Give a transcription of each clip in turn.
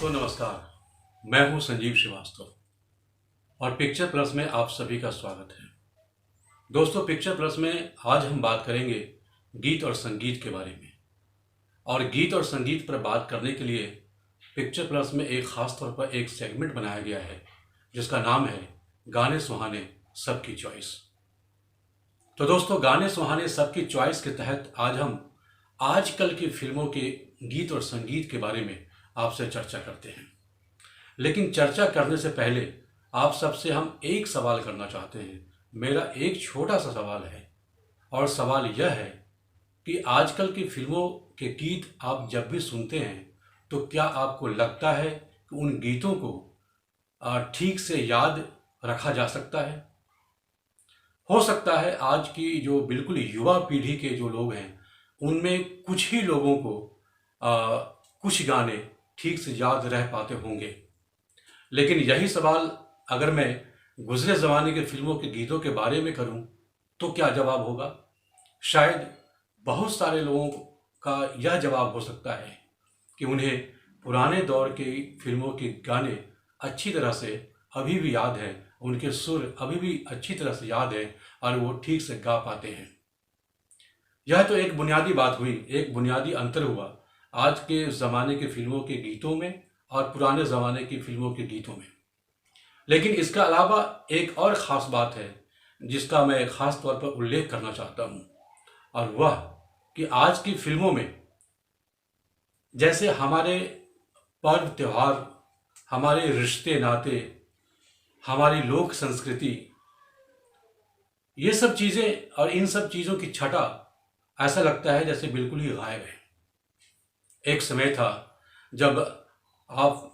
दोस्तों नमस्कार। मैं हूं संजीव श्रीवास्तव और पिक्चर प्लस में आप सभी का स्वागत है। दोस्तों पिक्चर प्लस में आज हम बात करेंगे गीत और संगीत के बारे में। और गीत और संगीत पर बात करने के लिए पिक्चर प्लस में एक ख़ास तौर पर एक सेगमेंट बनाया गया है जिसका नाम है गाने सुहाने सबकी चॉइस। तो दोस्तों गाने सुहाने सबकी चॉइस के तहत आज हम आजकल की फिल्मों के गीत और संगीत के बारे में आपसे चर्चा करते हैं। लेकिन चर्चा करने से पहले आप सबसे हम एक सवाल करना चाहते हैं। मेरा एक छोटा सा सवाल है और सवाल यह है कि आजकल की फिल्मों के गीत आप जब भी सुनते हैं तो क्या आपको लगता है कि उन गीतों को ठीक से याद रखा जा सकता है? हो सकता है आज की जो बिल्कुल युवा पीढ़ी के जो लोग हैं उनमें कुछ ही लोगों को कुछ गाने ठीक से याद रह पाते होंगे। लेकिन यही सवाल अगर मैं गुजरे ज़माने के फिल्मों के गीतों के बारे में करूं तो क्या जवाब होगा? शायद बहुत सारे लोगों का यह जवाब हो सकता है कि उन्हें पुराने दौर के फिल्मों के गाने अच्छी तरह से अभी भी याद हैं, उनके सुर अभी भी अच्छी तरह से याद हैं और वो ठीक से गा पाते हैं। यह तो एक बुनियादी बात हुई, एक बुनियादी अंतर हुआ आज के ज़माने के फिल्मों के गीतों में और पुराने ज़माने की फिल्मों के गीतों में। लेकिन इसका अलावा एक और ख़ास बात है जिसका मैं ख़ास तौर पर उल्लेख करना चाहता हूँ और वह कि आज की फिल्मों में जैसे हमारे पर्व त्योहार, हमारे रिश्ते नाते, हमारी लोक संस्कृति, ये सब चीज़ें और इन सब चीज़ों की छटा ऐसा लगता है जैसे बिल्कुल ही गायब है। एक समय था जब आप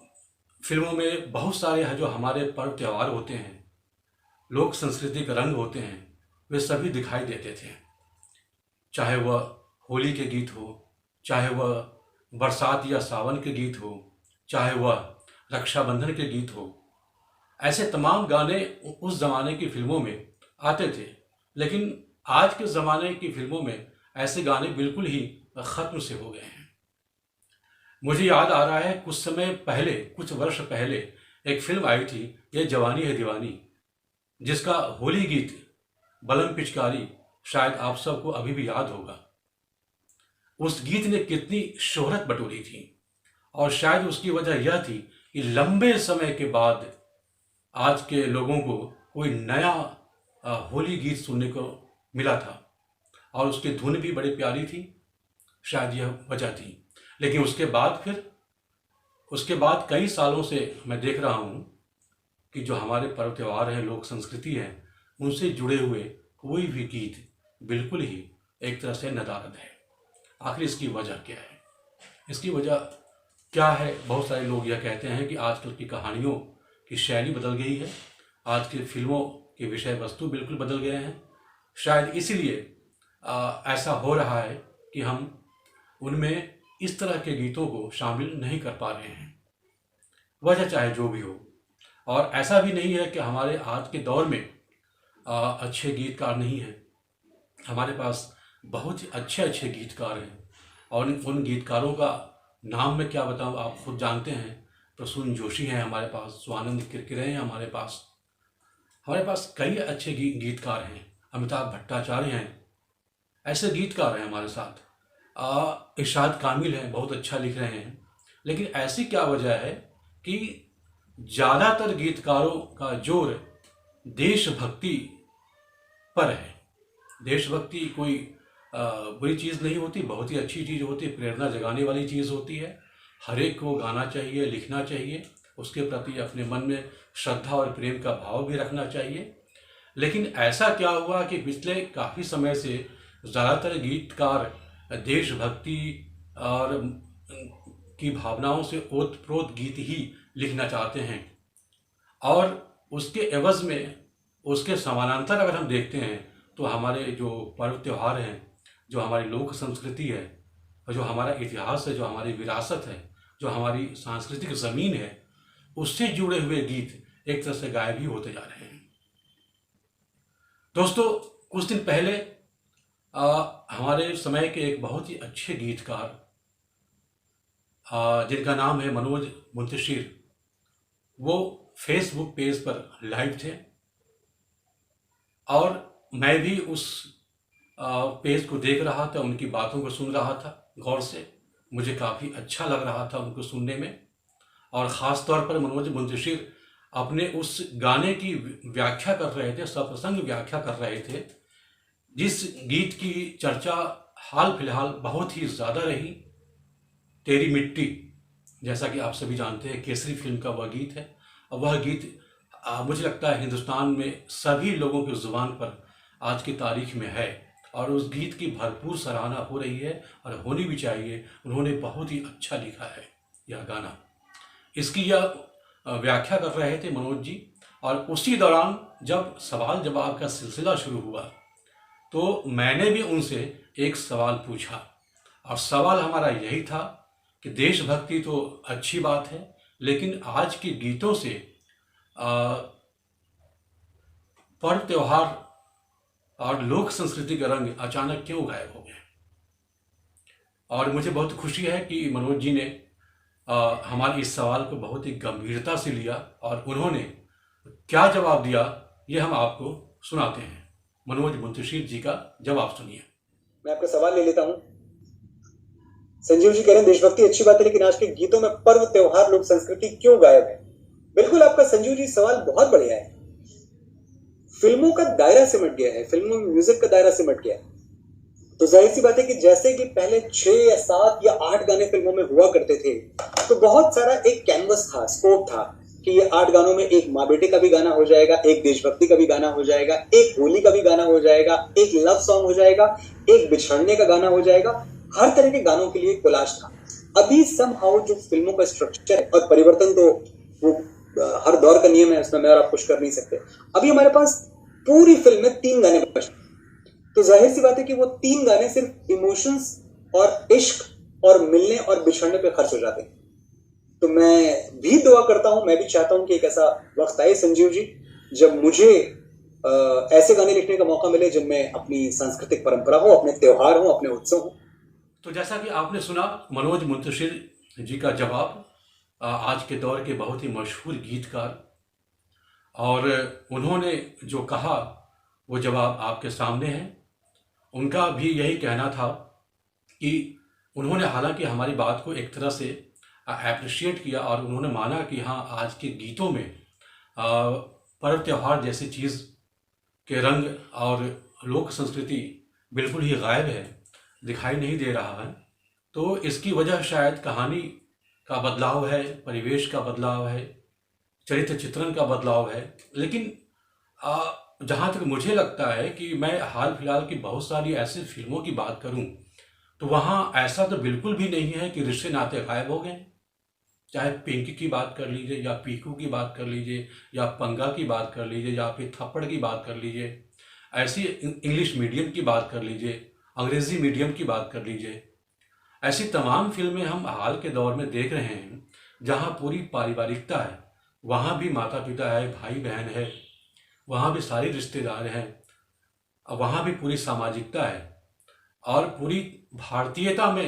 फिल्मों में बहुत सारे जो हमारे पर्व त्योहार होते हैं, लोक संस्कृति के रंग होते हैं, वे सभी दिखाई देते थे। चाहे वह होली के गीत हो, चाहे वह बरसात या सावन के गीत हो, चाहे वह रक्षाबंधन के गीत हो, ऐसे तमाम गाने उस ज़माने की फिल्मों में आते थे। लेकिन आज के ज़माने की फिल्मों में ऐसे गाने बिल्कुल ही ख़त्म से हो गए हैं। मुझे याद आ रहा है कुछ समय पहले, कुछ वर्ष पहले एक फिल्म आई थी, ये जवानी है दीवानी, जिसका होली गीत बलम पिचकारी शायद आप सबको अभी भी याद होगा। उस गीत ने कितनी शोहरत बटोरी थी और शायद उसकी वजह यह थी कि लंबे समय के बाद आज के लोगों को कोई नया होली गीत सुनने को मिला था और उसकी धुन भी बड़ी प्यारी थी, शायद यह वजह थी। लेकिन उसके बाद कई सालों से मैं देख रहा हूँ कि जो हमारे पर्व त्योहार हैं, लोक संस्कृति है, उनसे जुड़े हुए कोई भी गीत बिल्कुल ही एक तरह से नदारद है। आखिर इसकी वजह क्या है? इसकी वजह क्या है? बहुत सारे लोग यह कहते हैं कि आजकल की कहानियों की शैली बदल गई है, आज की फिल्मों के विषय वस्तु बिल्कुल बदल गए हैं। शायद इसीलिए ऐसा हो रहा है कि हम उनमें इस तरह के गीतों को शामिल नहीं कर पा रहे हैं। वजह चाहे जो भी हो, और ऐसा भी नहीं है कि हमारे आज के दौर में अच्छे गीतकार नहीं हैं। हमारे पास बहुत ही अच्छे अच्छे गीतकार हैं और उन गीतकारों का नाम मैं क्या बताऊं, आप खुद जानते हैं। प्रसून जोशी हैं हमारे पास, स्वानंद किरकिरे हैं हमारे पास कई अच्छे गीतकार हैं, अमिताभ भट्टाचार्य हैं, ऐसे गीतकार हैं हमारे साथ। इरशाद कामिल हैं, बहुत अच्छा लिख रहे हैं। लेकिन ऐसी क्या वजह है कि ज़्यादातर गीतकारों का जोर देशभक्ति पर है। देशभक्ति कोई बुरी चीज़ नहीं होती, बहुत ही अच्छी चीज़ होती है, प्रेरणा जगाने वाली चीज़ होती है। हर एक को गाना चाहिए, लिखना चाहिए, उसके प्रति अपने मन में श्रद्धा और प्रेम का भाव भी रखना चाहिए। लेकिन ऐसा क्या हुआ कि पिछले काफ़ी समय से ज़्यादातर गीतकार देशभक्ति और की भावनाओं से ओतप्रोत गीत ही लिखना चाहते हैं और उसके एवज़ में, उसके समानांतर अगर हम देखते हैं तो हमारे जो पर्व त्योहार हैं, जो हमारी लोक संस्कृति है, और जो हमारा इतिहास है, जो हमारी विरासत है, जो हमारी सांस्कृतिक ज़मीन है, उससे जुड़े हुए गीत एक तरह से गायब ही होते जा रहे हैं। दोस्तों कुछ दिन पहले हमारे समय के एक बहुत ही अच्छे गीतकार जिनका नाम है मनोज मुंतशिर, वो फेसबुक पेज पर लाइव थे और मैं भी उस पेज को देख रहा था, उनकी बातों को सुन रहा था गौर से। मुझे काफ़ी अच्छा लग रहा था उनको सुनने में। और ख़ास तौर पर मनोज मुंतशिर अपने उस गाने की व्याख्या कर रहे थे, सप्रसंग व्याख्या कर रहे थे, जिस गीत की चर्चा हाल फिलहाल बहुत ही ज़्यादा रही, तेरी मिट्टी। जैसा कि आप सभी जानते हैं, केसरी फिल्म का वह गीत है और वह गीत मुझे लगता है हिंदुस्तान में सभी लोगों की ज़ुबान पर आज की तारीख में है और उस गीत की भरपूर सराहना हो रही है और होनी भी चाहिए। उन्होंने बहुत ही अच्छा लिखा है यह गाना। इसकी यह व्याख्या कर रहे थे मनोज जी। और उसी दौरान जब सवाल जवाब का सिलसिला शुरू हुआ तो मैंने भी उनसे एक सवाल पूछा और सवाल हमारा यही था कि देशभक्ति तो अच्छी बात है, लेकिन आज के गीतों से पर्व त्योहार और लोक संस्कृति का रंग अचानक क्यों गायब हो गए। और मुझे बहुत खुशी है कि मनोज जी ने हमारे इस सवाल को बहुत ही गंभीरता से लिया और उन्होंने क्या जवाब दिया ये हम आपको सुनाते हैं। मनोज मुंतशिर जी का जवाब सुनिए। मैं आपका सवाल ले लेता हूं। संजीव जी कह रहे हैं देशभक्ति अच्छी बात है, लेकिन आज के गीतों में पर्व त्योहार लोक संस्कृति क्यों गायब है। बिल्कुल आपका संजीव जी सवाल बहुत बढ़िया है। फिल्मों का दायरा सिमट गया है, फिल्मों में म्यूजिक का दायरा सिमट गया है। तो जाहिर सी बात है कि जैसे कि पहले 6 या 7 या 8 गाने फिल्मों में हुआ करते थे, तो बहुत सारा एक कैनवस था, स्कोप था कि ये 8 गानों में एक माँ बेटे का भी गाना हो जाएगा, एक देशभक्ति का भी गाना हो जाएगा, एक होली का भी गाना हो जाएगा, एक लव सॉन्ग हो जाएगा, एक बिछड़ने का गाना हो जाएगा। हर तरह के गानों के लिए कोलाज था। अभी समहाउ जो फिल्मों का स्ट्रक्चर है, और परिवर्तन तो वो हर दौर का नियम है, उसमें मैं और आप कुछ कर नहीं सकते। अभी हमारे पास पूरी फिल्म में 3 गाने बचे, तो जाहिर सी बात है कि वो 3 गाने सिर्फ इमोशंस और इश्क और मिलने और बिछड़ने पे खर्च हो जाते हैं। तो मैं भी दुआ करता हूं, मैं भी चाहता हूं कि एक ऐसा वक्त आए संजीव जी जब मुझे ऐसे गाने लिखने का मौका मिले जिनमें अपनी सांस्कृतिक परंपरा हो, अपने त्योहार हो, अपने उत्सव हो। तो जैसा कि आपने सुना मनोज मुंतशिर जी का जवाब, आज के दौर के बहुत ही मशहूर गीतकार, और उन्होंने जो कहा वो जवाब आपके सामने है। उनका भी यही कहना था कि उन्होंने हालांकि हमारी बात को एक तरह से अप्रिशिएट किया और उन्होंने माना कि हाँ, आज के गीतों में पर्व त्योहार जैसी चीज़ के रंग और लोक संस्कृति बिल्कुल ही गायब है, दिखाई नहीं दे रहा है। तो इसकी वजह शायद कहानी का बदलाव है, परिवेश का बदलाव है, चरित्र चित्रण का बदलाव है। लेकिन जहाँ तक मुझे लगता है कि मैं हाल फिलहाल की बहुत सारी ऐसी फिल्मों की बात करूं तो वहाँ ऐसा तो बिल्कुल भी नहीं है कि रिश्ते नाते गायब हो गए। चाहे पिंकी की बात कर लीजिए या पीकू की बात कर लीजिए या पंगा की बात कर लीजिए या फिर थप्पड़ की बात कर लीजिए, ऐसी इंग्लिश मीडियम की बात कर लीजिए, अंग्रेज़ी मीडियम की बात कर लीजिए। ऐसी तमाम फिल्में हम हाल के दौर में देख रहे हैं जहाँ पूरी पारिवारिकता है, वहाँ भी माता पिता है, भाई बहन है, वहाँ भी सारे रिश्तेदार हैं, वहाँ भी पूरी सामाजिकता है और पूरी भारतीयता में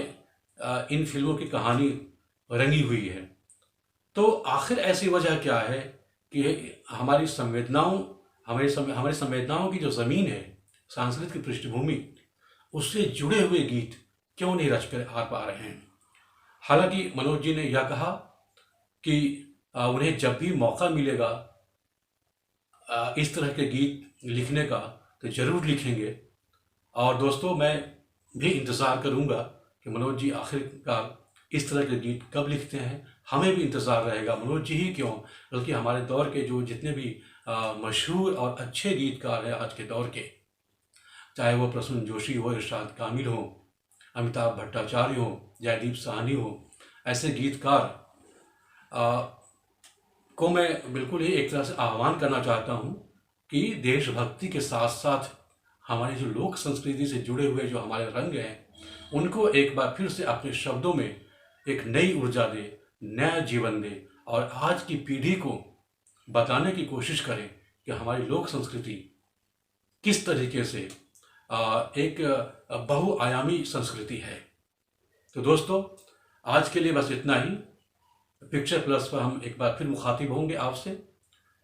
इन फिल्मों की कहानी रंगी हुई है। तो आखिर ऐसी वजह क्या है कि हमारी संवेदनाओं हमारी संवेदनाओं की जो ज़मीन है, सांस्कृतिक पृष्ठभूमि, उससे जुड़े हुए गीत क्यों नहीं रच कर आ पा रहे हैं। हालांकि मनोज जी ने यह कहा कि उन्हें जब भी मौका मिलेगा इस तरह के गीत लिखने का तो ज़रूर लिखेंगे। और दोस्तों, मैं भी इंतज़ार करूंगा कि मनोज जी आखिरकार इस तरह के गीत कब लिखते हैं। हमें भी इंतज़ार रहेगा, मनोज जी ही क्यों बल्कि हमारे दौर के जो जितने भी मशहूर और अच्छे गीतकार हैं आज के दौर के, चाहे वो प्रसून जोशी हो, इरशाद कामिल हो, अमिताभ भट्टाचार्य हो, जयदीप साहनी हो, ऐसे गीतकार को मैं बिल्कुल ही एक तरह से आह्वान करना चाहता हूँ कि देशभक्ति के साथ साथ हमारी जो लोक संस्कृति से जुड़े हुए जो हमारे रंग हैं, उनको एक बार फिर से अपने शब्दों में एक नई ऊर्जा दे, नया जीवन दे और आज की पीढ़ी को बताने की कोशिश करें कि हमारी लोक संस्कृति किस तरीके से एक बहुआयामी संस्कृति है। तो दोस्तों, आज के लिए बस इतना ही। पिक्चर प्लस पर हम एक बार फिर मुखातिब होंगे आपसे,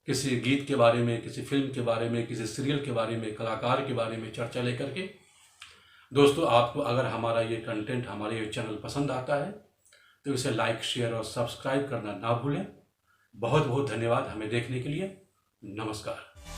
किसी गीत के बारे में, किसी फिल्म के बारे में, किसी सीरियल के बारे में, कलाकार के बारे में चर्चा लेकर के। दोस्तों, आपको अगर हमारा ये कंटेंट, हमारा ये चैनल पसंद आता है तो इसे लाइक, शेयर और सब्सक्राइब करना ना भूलें। बहुत बहुत धन्यवाद हमें देखने के लिए। नमस्कार।